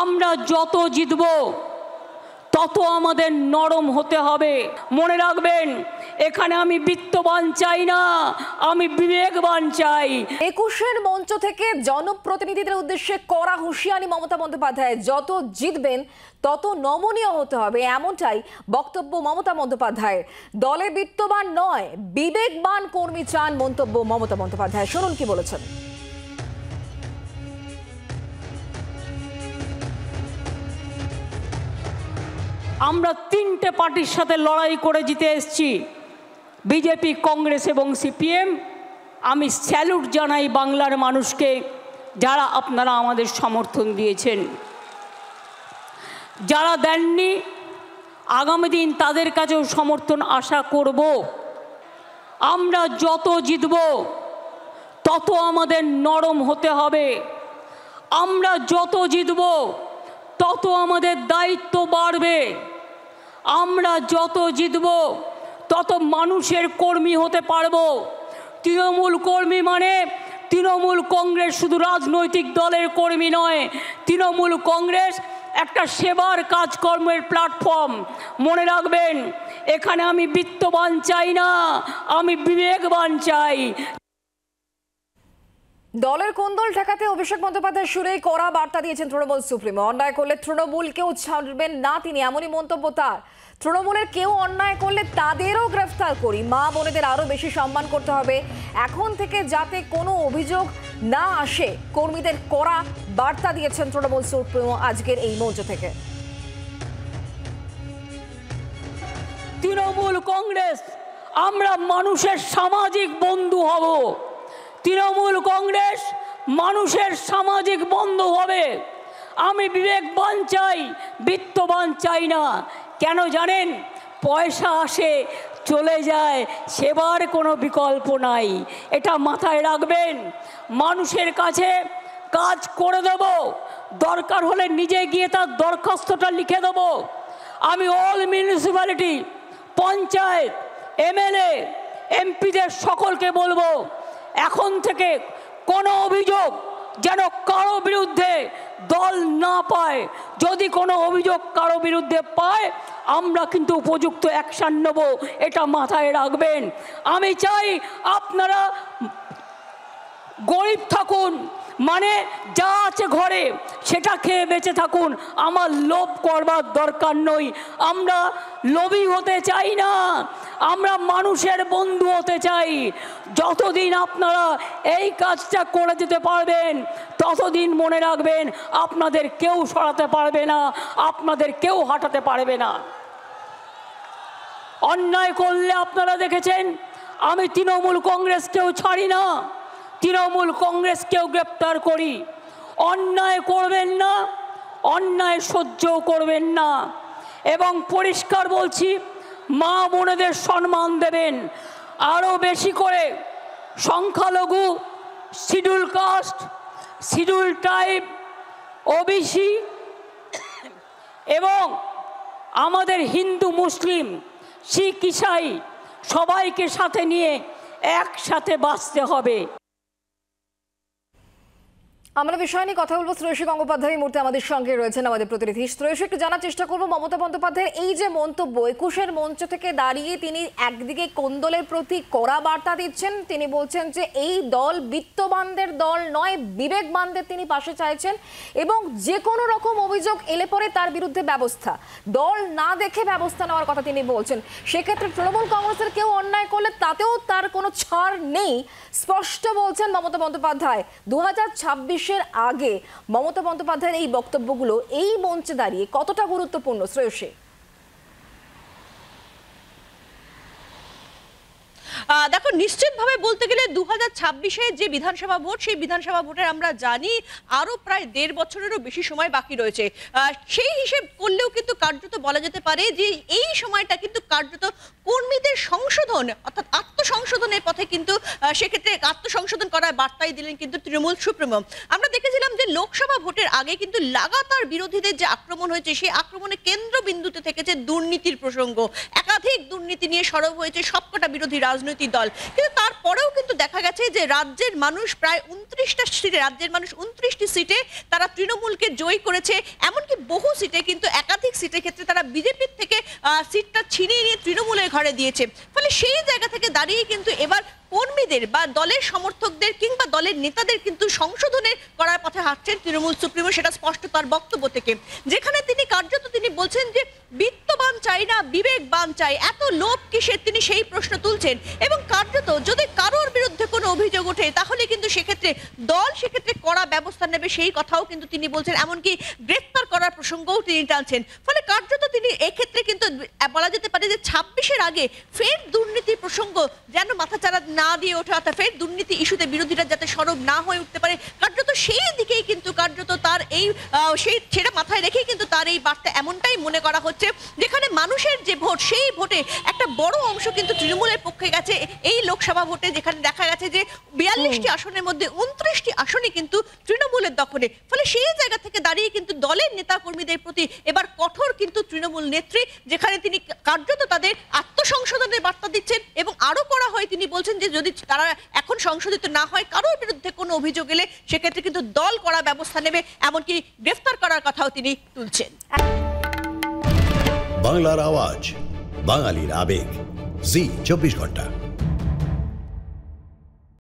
আমরা যত জিতব তত আমাদের নরম হতে হবে। মনে রাখবেন, এখানে আমি বিত্তবান চাই না, আমি বিবেকবান চাই। ২১-এর মঞ্চ থেকে জনপ্রতিনিধিদের উদ্দেশ্যে কড়া হুঁশিয়ারি মমতা বন্দ্যোপাধ্যায়, যত জিতবেন তত নমনীয় হতে হবে, এমনটাই বক্তব্য মমতা বন্দ্যোপাধ্যায়ের। দলে বিত্তবান নয়, বিবেকবান কর্মী চান, মন্তব্য মমতা বন্দ্যোপাধ্যায়। শুনুন কি বলেছেন। আমরা তিনটে পার্টির সাথে লড়াই করে জিতে এসেছি, বিজেপি, কংগ্রেস এবং সিপিএম। আমি স্যালুট জানাই বাংলার মানুষকে, যারা আপনারা আমাদের সমর্থন দিয়েছেন। যারা দেননি, আগামী দিন তাদের কাছেও সমর্থন আশা করব। আমরা যত জিতব তত আমাদের নরম হতে হবে। আমরা যত জিতব তত আমাদের দায়িত্ব বাড়বে। আমরা যত জিতব তত মানুষের কর্মী হতে পারবো। তৃণমূল কর্মী মানে তৃণমূল কংগ্রেস শুধু রাজনৈতিক দলের কর্মী নয়, তৃণমূল কংগ্রেস একটা সেবার কাজকর্মের প্ল্যাটফর্ম। মনে রাখবেন, এখানে আমি বিত্তবান চাই না, আমি বিবেকবান চাই। দলের কোন্দল ঠেকাতে অভিষেক বন্দ্যোপাধ্যায় সুরেই কড়া বার্তা দিয়েছেন তৃণমূল সুপ্রিমো। অন্যায় করলে তৃণমূলকেও ছাড়বেন না তিনি, এমনই মন্তব্য তার। তৃণমূলের কেউ অন্যায় করলে তাদেরও গ্রেফতার করি, মা বোনেদের আরো বেশি সম্মান করতে হবে। এখন থেকে যাতে কোনো অভিযোগ না আসে, কর্মীদের কড়া বার্তা দিয়েছেন তৃণমূল সুপ্রিমো আজকের এই মঞ্চ থেকে। তৃণমূল কংগ্রেস আমরা মানুষের সামাজিক বন্ধু হব। তৃণমূল কংগ্রেস মানুষের সামাজিক বন্ধু হবে। আমি বিবেকবান চাই, বিত্তবান চাই না। কেন জানেন? পয়সা আসে চলে যায়, সেবার কোনো বিকল্প নাই, এটা মাথায় রাখবেন। মানুষের কাছে কাজ করে দেব, দরকার হলে নিজে গিয়ে তার দরখাস্তটা লিখে দেব। আমি অল মিউনিসিপ্যালিটি, পঞ্চায়েত, এমএলএ, এমপিদের সকলকে বলবো, এখন থেকে কোনো অভিযোগ যেন কারো বিরুদ্ধে দল না পায়। যদি কোনো অভিযোগ কারো বিরুদ্ধে পায়, আমরা কিন্তু উপযুক্ত অ্যাকশন নেব, এটা মাথায় রাখবেন। আমি চাই আপনারা গরিব থাকুন, মানে যা আছে ঘরে সেটা খেয়ে বেঁচে থাকুন। আমার লোভ করবার দরকার নই, আমরা লোভী হতে চাই না, আমরা মানুষের বন্ধু হতে চাই। যতদিন আপনারা এই কাজটা করে যেতে পারবেন, ততদিন মনে রাখবেন আপনাদের কেউ সরাতে পারবে না, আপনাদের কেউ হাঁটাতে পারবে না। অন্যায় করলে আপনারা দেখেছেন, আমি তৃণমূল কংগ্রেসকেও ছাড়ি না, তৃণমূল কংগ্রেসকেও গ্রেপ্তার করি। অন্যায় করবেন না, অন্যায় সহ্যও করবেন না। এবং পরিষ্কার বলছি, মা বোনেদের সম্মান দেবেন। আরও বেশি করে সংখ্যালঘু, schedule caste, schedule tribe, OBC এবং আমাদের হিন্দু, মুসলিম, শিখ, ইসাই সবাইকে সাথে নিয়ে একসাথে বাঁচতে হবে। আমরা বিষয় নিয়ে কথা বলবো। শ্রেয়সী গঙ্গোপাধ্যায় এই মুহূর্তে আমাদের সঙ্গে রয়েছেন, আমাদের প্রতিনিধি। শ্রেয়সী, একটু জানার চেষ্টা করবো মমতা বন্দ্যোপাধ্যায়ের এই যে মন্তব্য, ২১-এর মঞ্চ থেকে দাঁড়িয়ে তিনি একদিকে কোন্দলের প্রতি কড়া বার্তা দিচ্ছেন, তিনি বলছেন যে এই দল বিত্তবানদের দল নয়, বিবেকবানদের তিনি পাশে চাইছেন, এবং যে কোনো রকম অভিযোগ এলে পরে তার বিরুদ্ধে ব্যবস্থা, দল না দেখে ব্যবস্থা নেওয়ার কথা তিনি বলছেন। সেক্ষেত্রে তৃণমূল কংগ্রেসের কেউ অন্যায় করলে তাতেও তার কোনো ছাড় নেই, স্পষ্ট বলছেন মমতা বন্দ্যোপাধ্যায়। ২০২৬-এর আগে মমতা বন্দ্যোপাধ্যায়ের এই বক্তব্যগুলো এই মঞ্চে দাঁড়িয়ে কতটা গুরুত্বপূর্ণ শ্রেয়সী? দেখো, নিশ্চিতভাবে বলতে গেলে ২০২৬-এ যে বিধানসভা ভোট, সেই বিধানসভা ভোটের আমরা জানি আরো প্রায় ১.৫ বছরেরও বেশি সময় বাকি রয়েছে। সেই হিসেব করলেও কিন্তু কার্যত বলা যেতে পারে যে এই সময়টা কিন্তু কার্যত কর্মীদের সংশোধন, অর্থাৎ আত্মসংশোধনের পথে, কিন্তু সেক্ষেত্রে আত্মসংশোধন করার বার্তাই দিলেন কিন্তু তৃণমূল সুপ্রিমো। আমরা দেখেছিলাম যে লোকসভা ভোটের আগে কিন্তু লাগাতার বিরোধীদের যে আক্রমণ হয়েছে, সেই আক্রমণের কেন্দ্রবিন্দুতে থেকেছে দুর্নীতির প্রসঙ্গ। একাধিক দুর্নীতি নিয়ে সরব হয়েছে সবকটা বিরোধী রাজনৈতিক একটি দল, কিন্তু তারপরেও কিন্তু দেখা গেছে যে রাজ্যের মানুষ প্রায় 29টা সিটে, রাজ্যের মানুষ 29টি সিটে তারা তৃণমূলকে জয়ী করেছে। এমনকি বহু সিটে কিন্তু একাধিক সিটের ক্ষেত্রে তারা বিজেপির থেকে সিটটা ছিনিয়ে নিয়ে তৃণমূলের ঘরে দিয়েছে। ফলে সেই জায়গা থেকে দাঁড়িয়ে কিন্তু এবার কর্মীদের বা দলের সমর্থকদের কিংবা দলের নেতাদের কিন্তু সংশোধনের করার পথে হাঁটছেন তৃণমূল সুপ্রিমো, সেটা স্পষ্ট তার বক্তব্য থেকে, যেখানে তিনি কার্যত তিনি বলছেন যে বিত্তবান চাই না বিবেকবান চাই, এত লোভ কিসের, তিনি সেই প্রশ্ন তুলছেন। এবং কার্যত যদি কারোর বিরুদ্ধে কোনো অভিযোগ ওঠে তাহলে কিন্তু সেক্ষেত্রে দল সেক্ষেত্রে কড়া ব্যবস্থা নেবে, সেই কথাও কিন্তু তিনি বলছেন, এমনকি গ্রেফতার করার প্রসঙ্গও তিনি টানছেন। ফলে কার্যত তিনি এক্ষেত্রে কিন্তু বলা যেতে পারে যে 26-এর আগে ফের দুর্নীতি প্রসঙ্গ যেন মাথাচাড়া না দিয়ে ওঠে, অর্থাৎ ফের দুর্নীতি ইস্যুতে বিরোধীরা যাতে সরব না হয়ে উঠতে পারে, কার্যত সেই দিকেই কিন্তু কার্যত তার এই সেটা মাথায় রেখেই কিন্তু তার এই বার্তা এমনটাই মনে করা হচ্ছে, যেখানে মানুষের যে ভোট সেই ভোটে একটা বড় অংশ কিন্তু তৃণমূলের পক্ষে গেছে এই লোকসভা ভোটে, যেখানে দেখা গেছে যে 42টি আসনের মধ্যে 29টি আসনই কিন্তু তৃণমূলের দখলে। ফলে সেই জায়গা থেকে দাঁড়িয়ে কিন্তু দলের নেতা কর্মীদের প্রতি এবার কঠোর কিন্তু তৃণমূল নেত্রী, যেখানে তিনি কার্যত তাদের আত্মসংশোধনের বার্তা দিচ্ছেন এবং আরো করা হয় তিনি বলছেন যে যদি তারা এখন সংশোধিত না হয়, কারোর বিরুদ্ধে কোনো অভিযোগ এলে সেক্ষেত্রে কিন্তু দল করা ব্যবস্থা নেবে, এমনকি গ্রেফতার করার কথাও তিনি তুলছেন। বাংলার আওয়াজ, বাঙালির আবেগ, জি 24 ঘন্টা।